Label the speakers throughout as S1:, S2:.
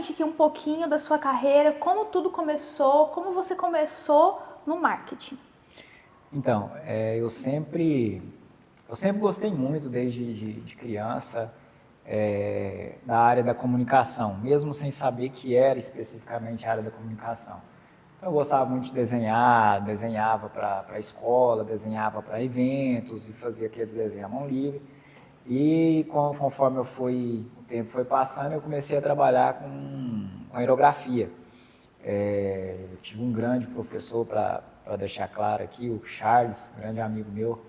S1: gente aqui um pouquinho da sua carreira, como tudo começou, como você começou no marketing.
S2: Então, eu sempre gostei muito desde criança da área da comunicação, mesmo sem saber que era especificamente a área da comunicação. Então, eu gostava muito de desenhar, desenhava para a escola, desenhava para eventos e fazia aqueles desenhos à mão livre. E conforme o tempo foi passando, eu comecei a trabalhar com aerografia. Eu tive um grande professor, para deixar claro aqui, o Charles, um grande amigo meu,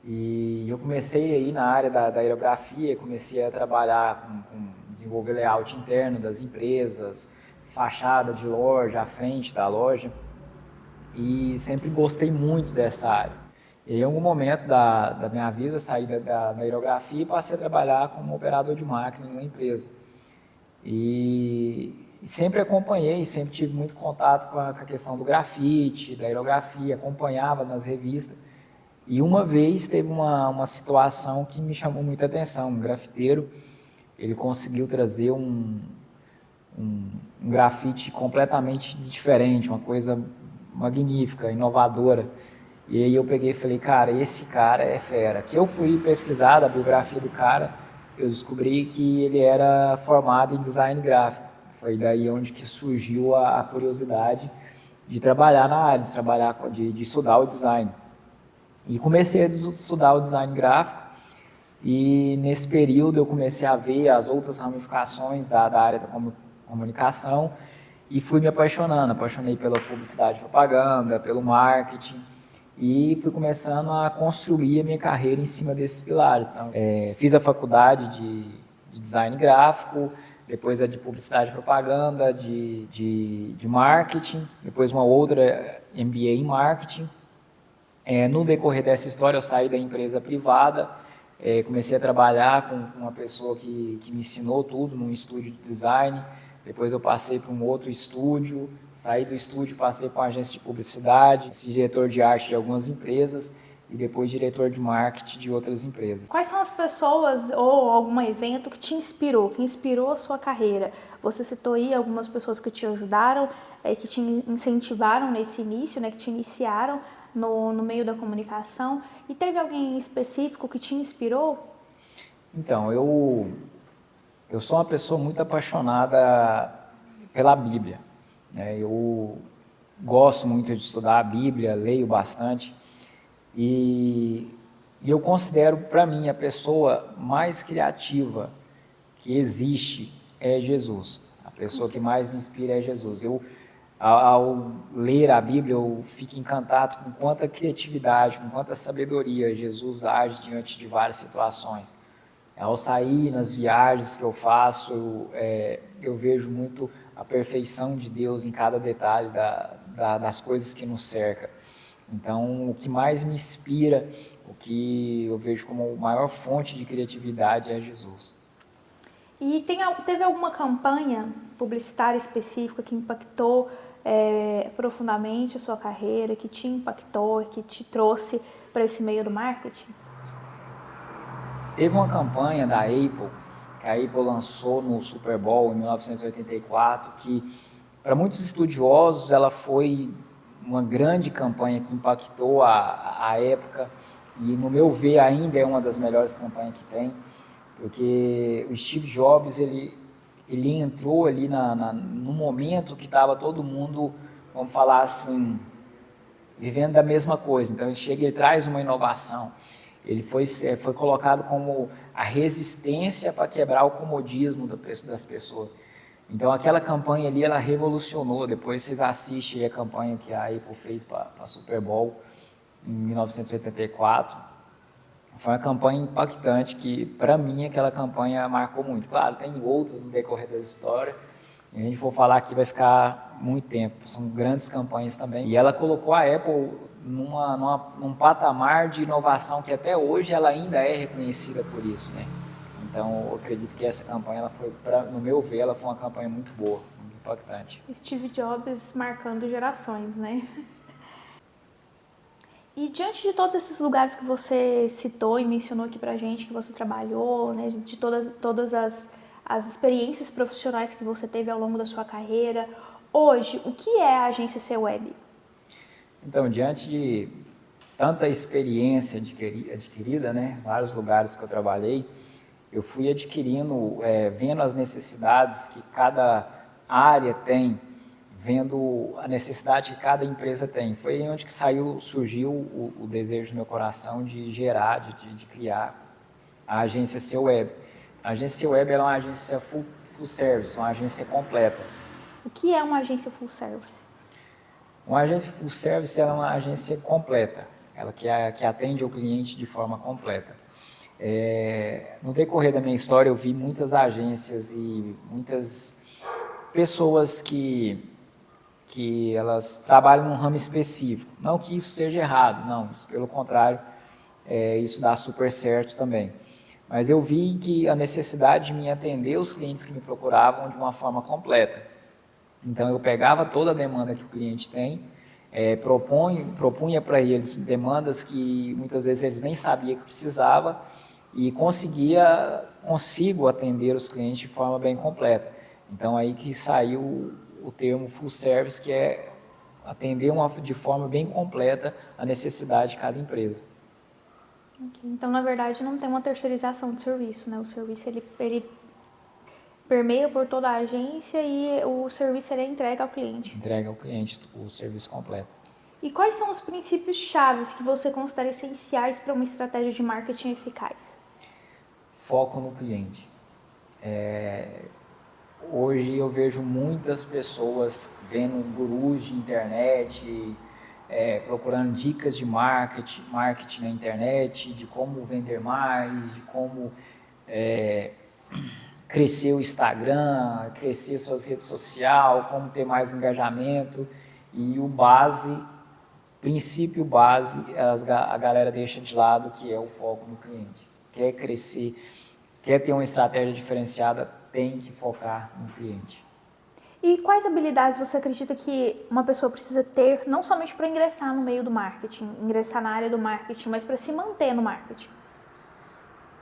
S2: e eu comecei aí na área da aerografia, comecei a trabalhar com desenvolver layout interno das empresas, fachada de loja, à frente da loja, e sempre gostei muito dessa área. E em algum momento da minha vida, saí da aerografia e passei a trabalhar como operador de máquina em uma empresa. E sempre acompanhei, sempre tive muito contato com a questão do grafite, da aerografia, acompanhava nas revistas. E uma vez teve uma situação que me chamou muita atenção. Um grafiteiro, ele conseguiu trazer um grafite completamente diferente, uma coisa magnífica, inovadora. E aí eu peguei e falei, cara, esse cara é fera. Que eu fui pesquisar a biografia do cara, eu descobri que ele era formado em design gráfico. Foi daí onde que surgiu a curiosidade de trabalhar na área, de estudar o design. E comecei a estudar o design gráfico e nesse período eu comecei a ver as outras ramificações da área da comunicação e fui me apaixonei pela publicidade e propaganda, pelo marketing e fui começando a construir a minha carreira em cima desses pilares. Então, fiz a faculdade de design gráfico, depois a de publicidade e propaganda, de marketing, depois uma outra MBA em marketing. No decorrer dessa história, eu saí da empresa privada, comecei a trabalhar com uma pessoa que me ensinou tudo num estúdio de design. Depois eu passei para um outro estúdio, saí do estúdio, passei para uma agência de publicidade, diretor de arte de algumas empresas e depois diretor de marketing de outras empresas.
S1: Quais são as pessoas ou algum evento que te inspirou, que inspirou a sua carreira? Você citou aí algumas pessoas que te ajudaram, que te incentivaram nesse início, né, que te iniciaram no meio da comunicação. E teve alguém específico que te inspirou?
S2: Então, eu sou uma pessoa muito apaixonada pela Bíblia, né? Eu gosto muito de estudar a Bíblia, leio bastante e eu considero para mim a pessoa mais criativa que existe é Jesus. A pessoa que mais me inspira é Jesus. Ao ler a Bíblia, eu fico encantado com quanta criatividade, com quanta sabedoria Jesus age diante de várias situações. Ao sair nas viagens que eu faço, eu vejo muito a perfeição de Deus em cada detalhe das coisas que nos cerca. Então, o que mais me inspira, o que eu vejo como a maior fonte de criatividade é Jesus.
S1: E teve alguma campanha publicitária específica que impactou profundamente a sua carreira, que te impactou, que te trouxe para esse meio do marketing?
S2: Teve uma campanha da Apple, que a Apple lançou no Super Bowl em 1984, que para muitos estudiosos ela foi uma grande campanha que impactou a época e, no meu ver, ainda é uma das melhores campanhas que tem, porque o Steve Jobs ele entrou ali no momento que estava todo mundo, vamos falar assim, vivendo da mesma coisa. Então ele chega e traz uma inovação. Ele foi colocado como a resistência para quebrar o comodismo das pessoas. Então aquela campanha ali, ela revolucionou. Depois vocês assistem a campanha que a Apple fez para a Super Bowl em 1984. Foi uma campanha impactante que, para mim, aquela campanha marcou muito. Claro, tem outras no decorrer da história. Se a gente for falar aqui, vai ficar muito tempo. São grandes campanhas também. E ela colocou a Apple num patamar de inovação que até hoje ela ainda é reconhecida por isso, né? Então, eu acredito que essa campanha, no meu ver, ela foi uma campanha muito boa, muito impactante.
S1: Steve Jobs marcando gerações, né? E diante de todos esses lugares que você citou e mencionou aqui pra gente, que você trabalhou, né, de todas as experiências profissionais que você teve ao longo da sua carreira. Hoje, o que é a agência C-Web?
S2: Então, diante de tanta experiência adquirida, né, vários lugares que eu trabalhei, eu fui adquirindo, vendo as necessidades que cada área tem, vendo a necessidade que cada empresa tem. Foi onde que surgiu o desejo no meu coração de gerar, de criar a agência C-Web. A agência C-Web é uma agência full service, uma agência completa.
S1: O que é uma agência full service?
S2: Uma agência full service é uma agência completa, ela que atende o cliente de forma completa. No decorrer da minha história, eu vi muitas agências e muitas pessoas que elas trabalham num ramo específico. Não que isso seja errado, não, pelo contrário, isso dá super certo também. Mas eu vi que a necessidade de me atender os clientes que me procuravam de uma forma completa. Então, eu pegava toda a demanda que o cliente tem, propunha para eles demandas que muitas vezes eles nem sabiam que precisava e consigo atender os clientes de forma bem completa. Então, aí que saiu o termo full service, que é atender de forma bem completa a necessidade de cada empresa.
S1: Okay. Então, na verdade, não tem uma terceirização de serviço, né? O serviço, ele permeia por toda a agência e o serviço ele entrega ao cliente.
S2: Entrega ao cliente o serviço completo.
S1: E quais são os princípios chaves que você considera essenciais para uma estratégia de marketing eficaz?
S2: Foco no cliente. Hoje eu vejo muitas pessoas vendo gurus de internet, procurando dicas de marketing na internet, de como vender mais, de como crescer o Instagram, crescer suas redes sociais, como ter mais engajamento. E princípio base, a galera deixa de lado, que é o foco no cliente. Quer crescer, quer ter uma estratégia diferenciada, tem que focar no cliente.
S1: E quais habilidades você acredita que uma pessoa precisa ter, não somente para ingressar no meio do marketing, ingressar na área do marketing, mas para se manter no marketing?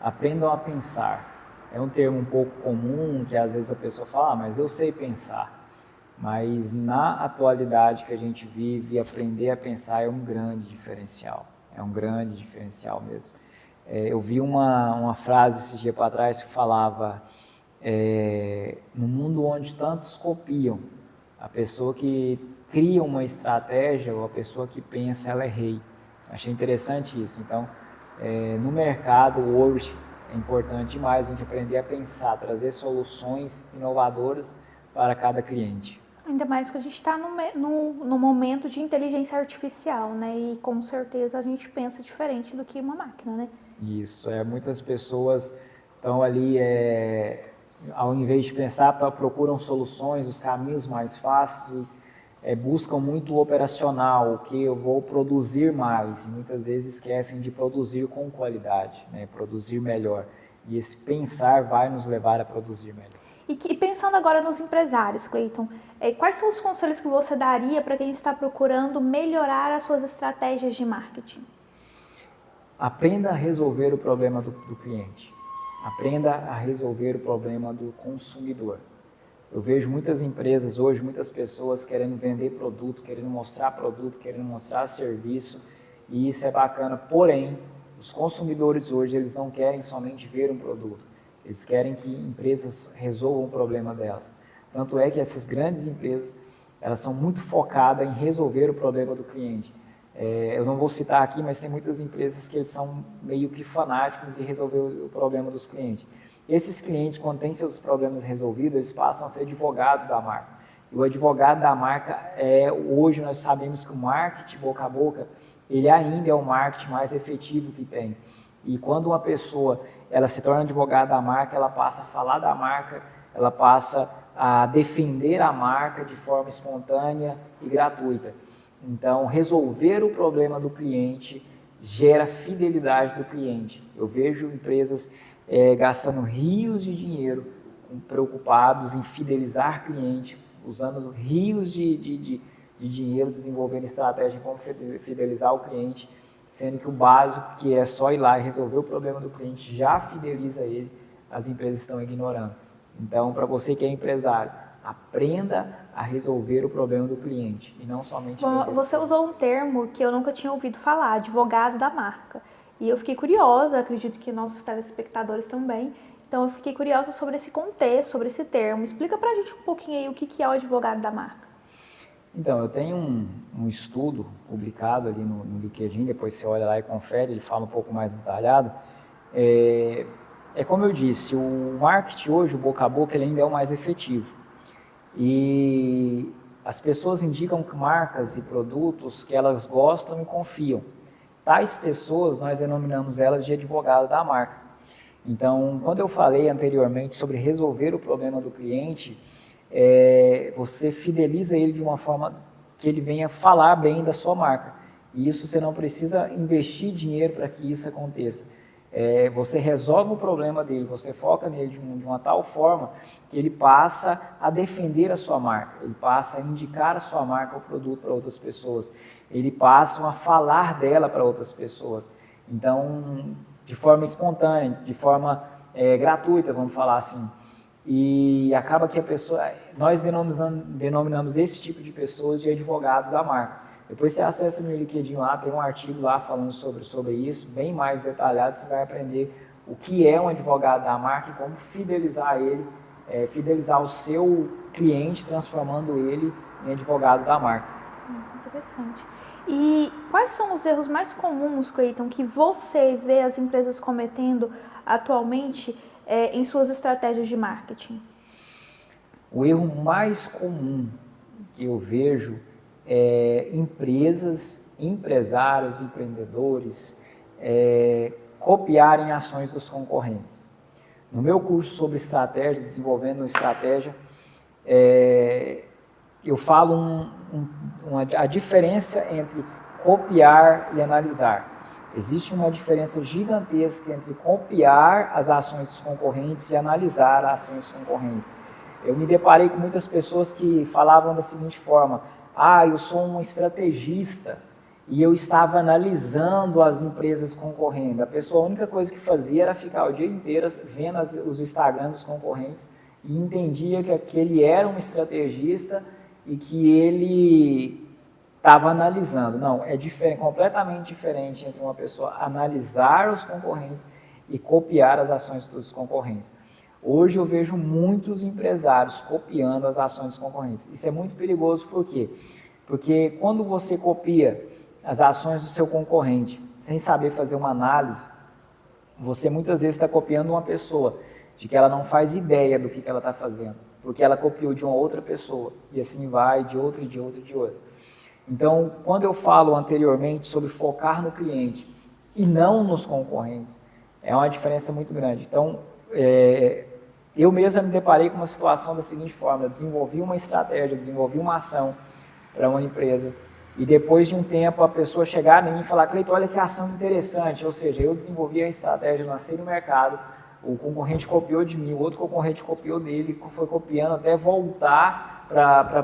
S2: Aprendam a pensar. É um termo um pouco comum, que às vezes a pessoa fala, mas eu sei pensar. Mas na atualidade que a gente vive, aprender a pensar é um grande diferencial. É um grande diferencial mesmo. Eu vi uma frase esse dia para trás que falava, no mundo onde tantos copiam, a pessoa que cria uma estratégia ou a pessoa que pensa, ela é rei. Achei interessante isso. Então, no mercado hoje, é importante demais a gente aprender a pensar, trazer soluções inovadoras para cada cliente.
S1: Ainda mais que a gente está no momento de inteligência artificial, né? E com certeza a gente pensa diferente do que uma máquina, né?
S2: Isso, muitas pessoas estão ali, ao invés de pensar, procuram soluções, os caminhos mais fáceis, buscam muito o operacional, o que eu vou produzir mais, e muitas vezes esquecem de produzir com qualidade, né? Produzir melhor. E esse pensar vai nos levar a produzir melhor.
S1: E pensando agora nos empresários, Cleiton, quais são os conselhos que você daria para quem está procurando melhorar as suas estratégias de marketing?
S2: Aprenda a resolver o problema do cliente. Aprenda a resolver o problema do consumidor. Eu vejo muitas empresas hoje, muitas pessoas querendo vender produto, querendo mostrar serviço, e isso é bacana. Porém, os consumidores hoje, eles não querem somente ver um produto, eles querem que empresas resolvam o problema delas. Tanto é que essas grandes empresas, elas são muito focadas em resolver o problema do cliente. Eu não vou citar aqui, mas tem muitas empresas que eles são meio que fanáticos em resolver o problema dos clientes. Esses clientes, quando têm seus problemas resolvidos, eles passam a ser advogados da marca. E o advogado da marca, hoje nós sabemos que o marketing boca a boca, ele ainda é o marketing mais efetivo que tem. E quando uma pessoa ela se torna advogada da marca, ela passa a falar da marca, ela passa a defender a marca de forma espontânea e gratuita. Então, resolver o problema do cliente gera fidelidade do cliente. Eu vejo empresas gastando rios de dinheiro, preocupados em fidelizar cliente, usando rios de dinheiro, desenvolvendo estratégia como fidelizar o cliente, sendo que o básico, que é só ir lá e resolver o problema do cliente, já fideliza ele, as empresas estão ignorando. Então, para você que é empresário, aprenda a resolver o problema do cliente e não somente vender.
S1: Você usou um termo que eu nunca tinha ouvido falar, advogado da marca. E eu fiquei curiosa, acredito que nossos telespectadores também. Então, eu fiquei curiosa sobre esse contexto, sobre esse termo. Explica pra gente um pouquinho aí o que é o advogado da marca.
S2: Então, eu tenho um estudo publicado ali no LinkedIn, depois você olha lá e confere, ele fala um pouco mais detalhado. É como eu disse, o marketing hoje, o boca a boca, ele ainda é o mais efetivo. E as pessoas indicam marcas e produtos que elas gostam e confiam. Tais pessoas, nós denominamos elas de advogado da marca. Então, quando eu falei anteriormente sobre resolver o problema do cliente, você fideliza ele de uma forma que ele venha falar bem da sua marca. E isso você não precisa investir dinheiro para que isso aconteça. Você resolve o problema dele, você foca nele de uma tal forma que ele passa a defender a sua marca, ele passa a indicar a sua marca ou produto para outras pessoas, ele passa a falar dela para outras pessoas. Então, de forma espontânea, de forma gratuita, vamos falar assim. E acaba que nós denominamos esse tipo de pessoas de advogados da marca. Depois você acessa meu LinkedIn lá, tem um artigo lá falando sobre isso, bem mais detalhado, você vai aprender o que é um advogado da marca e como fidelizar ele, fidelizar o seu cliente, transformando ele em advogado da marca.
S1: Interessante. E quais são os erros mais comuns, Cleiton, que você vê as empresas cometendo atualmente em suas estratégias de marketing?
S2: O erro mais comum que eu vejo empresas, empresários, empreendedores copiarem ações dos concorrentes. No meu curso sobre estratégia, desenvolvendo estratégia, eu falo a diferença entre copiar e analisar. Existe uma diferença gigantesca entre copiar as ações dos concorrentes e analisar as ações dos concorrentes. Eu me deparei com muitas pessoas que falavam da seguinte forma: eu sou um estrategista e eu estava analisando as empresas concorrendo. A única coisa que fazia era ficar o dia inteiro vendo os Instagram dos concorrentes e entendia que aquele era um estrategista e que ele estava analisando. Não, é completamente diferente entre uma pessoa analisar os concorrentes e copiar as ações dos concorrentes. Hoje eu vejo muitos empresários copiando as ações dos concorrentes. Isso é muito perigoso, por quê? Porque quando você copia as ações do seu concorrente, sem saber fazer uma análise, você muitas vezes está copiando uma pessoa, de que ela não faz ideia do que ela está fazendo, porque ela copiou de uma outra pessoa, e assim vai, de outra, de outra, de outra. Então, quando eu falo anteriormente sobre focar no cliente e não nos concorrentes, é uma diferença muito grande. Então, eu mesmo me deparei com uma situação da seguinte forma: eu desenvolvi uma estratégia, desenvolvi uma ação para uma empresa e depois de um tempo a pessoa chegar em mim e falar: Cleiton, olha que ação interessante. Ou seja, eu desenvolvi a estratégia, lancei no mercado, o concorrente copiou de mim, o outro concorrente copiou dele, foi copiando até voltar para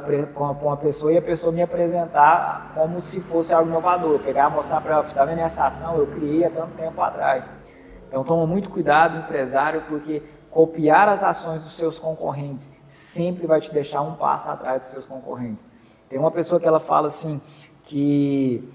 S2: uma pessoa e a pessoa me apresentar como se fosse algo inovador, pegar e mostrar para ela: está vendo essa ação? Eu criei há tanto tempo atrás. Então toma muito cuidado, empresário, porque copiar as ações dos seus concorrentes sempre vai te deixar um passo atrás dos seus concorrentes. Tem uma pessoa que ela fala assim, que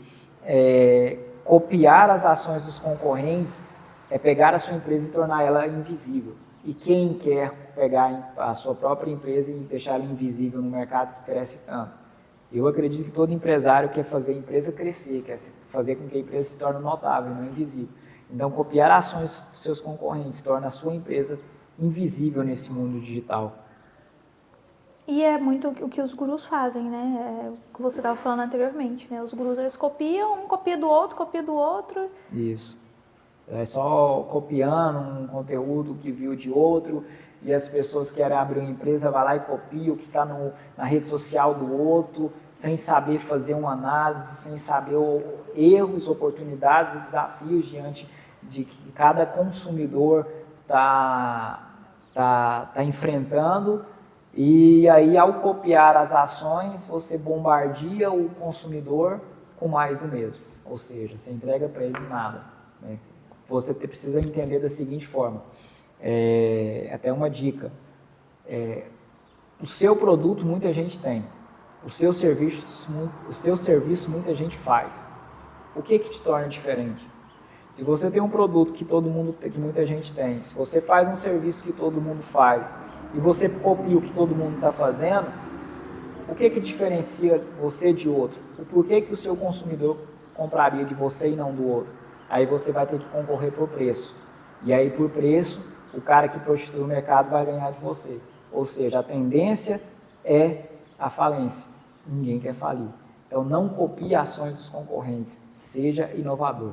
S2: copiar as ações dos concorrentes é pegar a sua empresa e tornar ela invisível. E quem quer pegar a sua própria empresa e deixar ela invisível no mercado que cresce tanto? Eu acredito que todo empresário quer fazer a empresa crescer, quer fazer com que a empresa se torne notável, não invisível. Então, copiar ações dos seus concorrentes torna a sua empresa invisível nesse mundo digital.
S1: E é muito o que os gurus fazem, né? O que você estava falando anteriormente, né? Os gurus, eles copiam, um copia do outro.
S2: Isso. É só copiando um conteúdo que viu de outro, e as pessoas querem abrir uma empresa, vai lá e copia o que está na rede social do outro, sem saber fazer uma análise, sem saber erros, oportunidades e desafios diante de que cada consumidor está enfrentando. E aí, ao copiar as ações, você bombardeia o consumidor com mais do mesmo, ou seja, você entrega para ele nada, né? Você precisa entender da seguinte forma, até uma dica: O seu produto muita gente tem, o seu serviço muita gente faz. O que te torna diferente? Se você tem um produto que muita gente tem, se você faz um serviço que todo mundo faz e você copia o que todo mundo está fazendo, o que diferencia você de outro? O porquê que o seu consumidor compraria de você e não do outro? Aí você vai ter que concorrer por preço. E aí por preço, o cara que prostitui o mercado vai ganhar de você. Ou seja, a tendência é a falência. Ninguém quer falir. Então não copie ações dos concorrentes, seja inovador.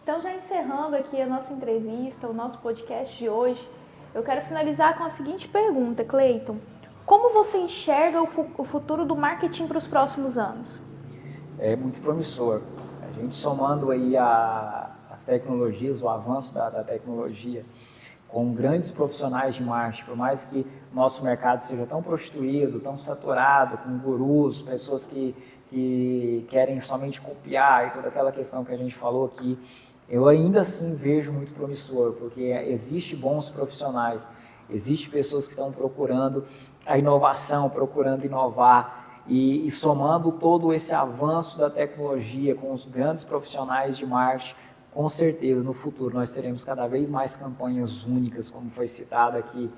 S1: Então, já encerrando aqui a nossa entrevista, o nosso podcast de hoje, eu quero finalizar com a seguinte pergunta, Cleiton. Como você enxerga o futuro do marketing para os próximos anos?
S2: É muito promissor. A gente somando aí as tecnologias, o avanço da tecnologia, com grandes profissionais de marketing, por mais que o nosso mercado seja tão prostituído, tão saturado, com gurus, pessoas que querem somente copiar e toda aquela questão que a gente falou aqui, eu ainda assim vejo muito promissor, porque existe bons profissionais, existe pessoas que estão procurando a inovação, procurando inovar e somando todo esse avanço da tecnologia com os grandes profissionais de marketing, com certeza no futuro nós teremos cada vez mais campanhas únicas, como foi citado aqui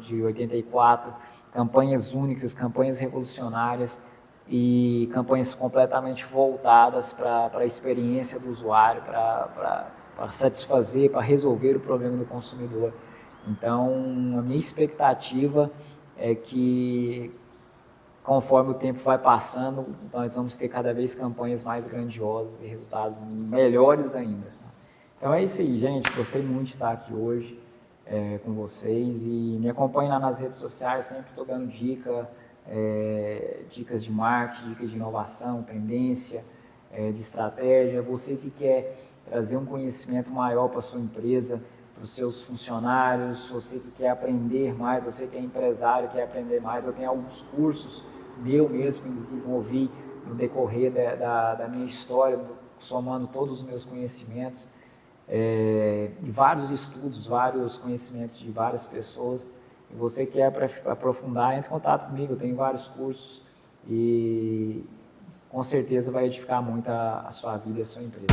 S2: de 84, campanhas únicas, campanhas revolucionárias, e campanhas completamente voltadas para a experiência do usuário, para satisfazer, para resolver o problema do consumidor. Então, a minha expectativa é que, conforme o tempo vai passando, nós vamos ter cada vez campanhas mais grandiosas e resultados melhores ainda. Então é isso aí, gente. Gostei muito de estar aqui hoje com vocês e me acompanhem lá nas redes sociais, sempre estou dando dicas de marketing, dicas de inovação, tendência, de estratégia. Você que quer trazer um conhecimento maior para a sua empresa, para os seus funcionários, você que quer aprender mais, você que é empresário, quer aprender mais, eu tenho alguns cursos meu mesmo que desenvolvi no decorrer da minha história, somando todos os meus conhecimentos, e vários estudos, vários conhecimentos de várias pessoas. E você quer aprofundar, entre em contato comigo, eu tenho vários cursos e com certeza vai edificar muito a sua vida e a sua empresa.